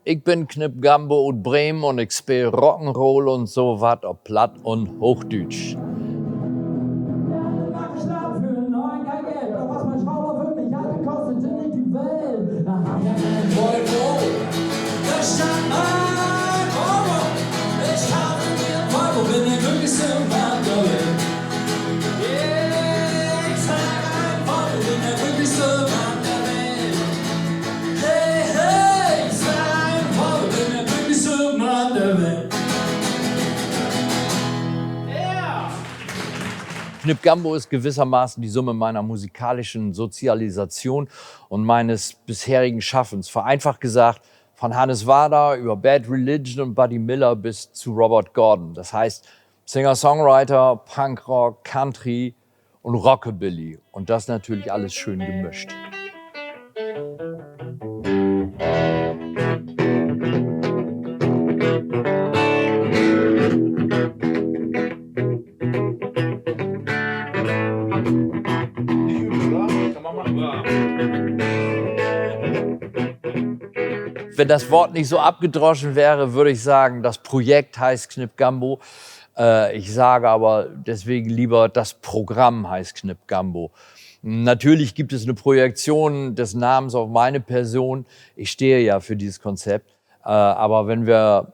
Ich bin Knip Gambo und Bremen und ich spiel Rock'n'Roll und so wat ob Platt und Hochdeutsch. Knip Gambo ist gewissermaßen die Summe meiner musikalischen Sozialisation und meines bisherigen Schaffens. Vereinfacht gesagt, von Hannes Wader über Bad Religion und Buddy Miller bis zu Robert Gordon. Das heißt Singer-Songwriter, Punkrock, Country und Rockabilly. Und das natürlich alles schön gemischt. Wenn das Wort nicht so abgedroschen wäre, würde ich sagen, das Projekt heißt Knip Gambo. Ich sage aber deswegen lieber, das Programm heißt Knip Gambo. Natürlich gibt es eine Projektion des Namens auf meine Person. Ich stehe ja für dieses Konzept. Aber wenn wir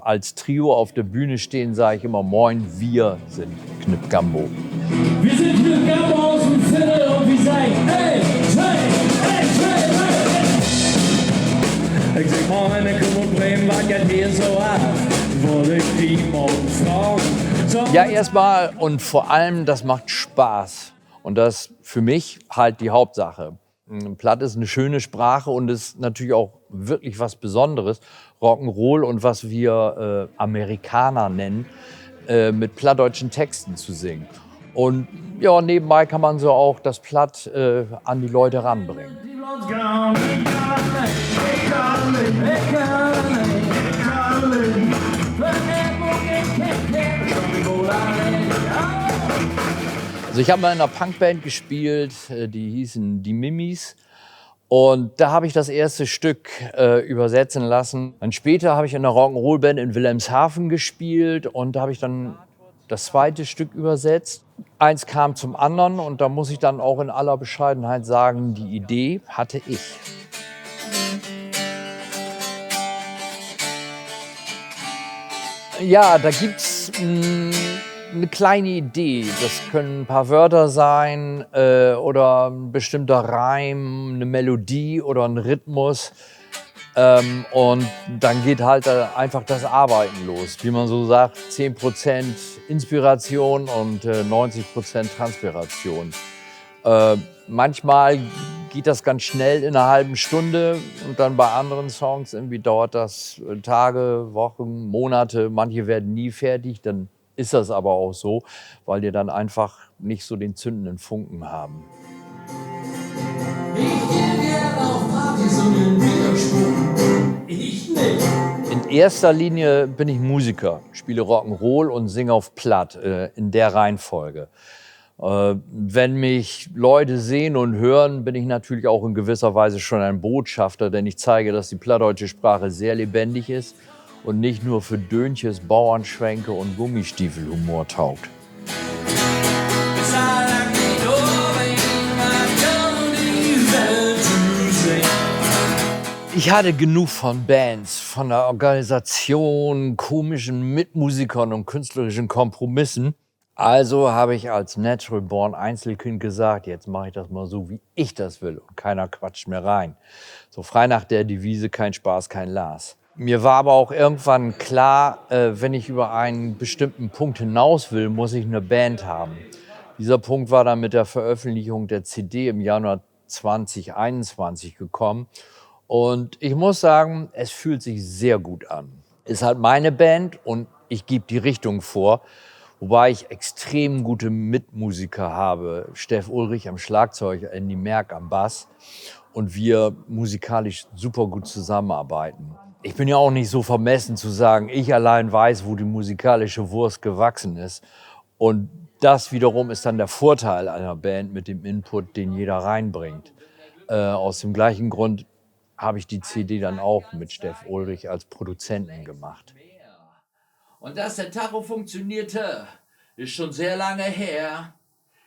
als Trio auf der Bühne stehen, sage ich immer, moin, wir sind Knip Gambo. Wir sind Knip Gambo aus dem Viertel und wir sagen, hey, hey, hey, hey. Ich sag moin, ich komm und Bremen, was geht hier so ab? Wollte ich die morgen fragen? Ja, erstmal und vor allem, das macht Spaß. Und das für mich halt die Hauptsache. Platt ist eine schöne Sprache und ist natürlich auch wirklich was Besonderes. Rock'n'Roll und was wir Amerikaner nennen, mit plattdeutschen Texten zu singen. Und ja, nebenbei kann man so auch das Platt an die Leute ranbringen. Also ich habe mal in einer Punkband gespielt, die hießen die Mimis. Und da habe ich das erste Stück übersetzen lassen. Dann später habe ich in einer Rock'n'Roll-Band in Wilhelmshaven gespielt und da habe ich dann das zweite Stück übersetzt. Eins kam zum anderen und da muss ich dann auch in aller Bescheidenheit sagen, die Idee hatte ich. Ja, da gibt's eine kleine Idee. Das können ein paar Wörter sein oder ein bestimmter Reim, eine Melodie oder ein Rhythmus. Und dann geht halt einfach das Arbeiten los. Wie man so sagt, 10% Inspiration und 90% Transpiration. Manchmal geht das ganz schnell in einer halben Stunde und dann bei anderen Songs irgendwie dauert das Tage, Wochen, Monate. Manche werden nie fertig, dann ist das aber auch so, weil die dann einfach nicht so den zündenden Funken haben. Ich geh gern auf Partys und in Widerspruch. Ich nicht. In erster Linie bin ich Musiker, spiele Rock'n'Roll und singe auf Platt, in der Reihenfolge. Wenn mich Leute sehen und hören, bin ich natürlich auch in gewisser Weise schon ein Botschafter, denn ich zeige, dass die plattdeutsche Sprache sehr lebendig ist und nicht nur für Dönches, Bauernschwänke und Gummistiefelhumor taugt. Ich hatte genug von Bands, von der Organisation, komischen Mitmusikern und künstlerischen Kompromissen. Also habe ich als Natural Born Einzelkind gesagt, jetzt mache ich das mal so, wie ich das will und keiner quatscht mehr rein. So frei nach der Devise, kein Spaß, kein Las. Mir war aber auch irgendwann klar, wenn ich über einen bestimmten Punkt hinaus will, muss ich eine Band haben. Dieser Punkt war dann mit der Veröffentlichung der CD im Januar 2021 gekommen. Und ich muss sagen, es fühlt sich sehr gut an. Ist halt meine Band und ich gebe die Richtung vor. Wobei ich extrem gute Mitmusiker habe. Steff Ulrich am Schlagzeug, Andy Merck am Bass. Und wir musikalisch super gut zusammenarbeiten. Ich bin ja auch nicht so vermessen zu sagen, ich allein weiß, wo die musikalische Wurst gewachsen ist. Und das wiederum ist dann der Vorteil einer Band mit dem Input, den jeder reinbringt. Aus dem gleichen Grund habe ich die CD dann auch mit Steff Ulrich als Produzenten gemacht. Und dass der Tacho funktionierte, ist schon sehr lange her.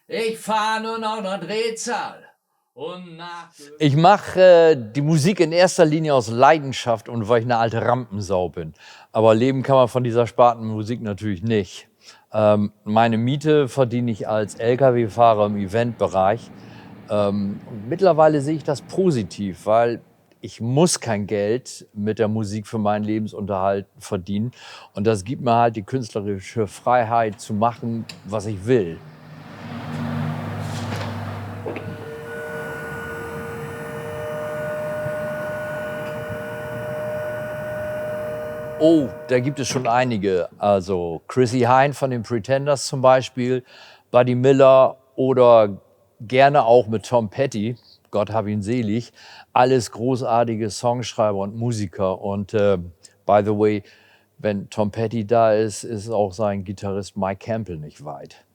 Ich fahre nur noch eine Drehzahl. Ich mache die Musik in erster Linie aus Leidenschaft und weil ich eine alte Rampensau bin. Aber leben kann man von dieser Spartenmusik natürlich nicht. Meine Miete verdiene ich als Lkw-Fahrer im Eventbereich. Und mittlerweile sehe ich das positiv, weil ich muss kein Geld mit der Musik für meinen Lebensunterhalt verdienen. Und das gibt mir halt die künstlerische Freiheit zu machen, was ich will. Oh, da gibt es schon einige. Also Chrissy Hynde von den Pretenders zum Beispiel, Buddy Miller oder gerne auch mit Tom Petty, Gott hab ihn selig. Alles großartige Songschreiber und Musiker. Und by the way, wenn Tom Petty da ist, ist auch sein Gitarrist Mike Campbell nicht weit.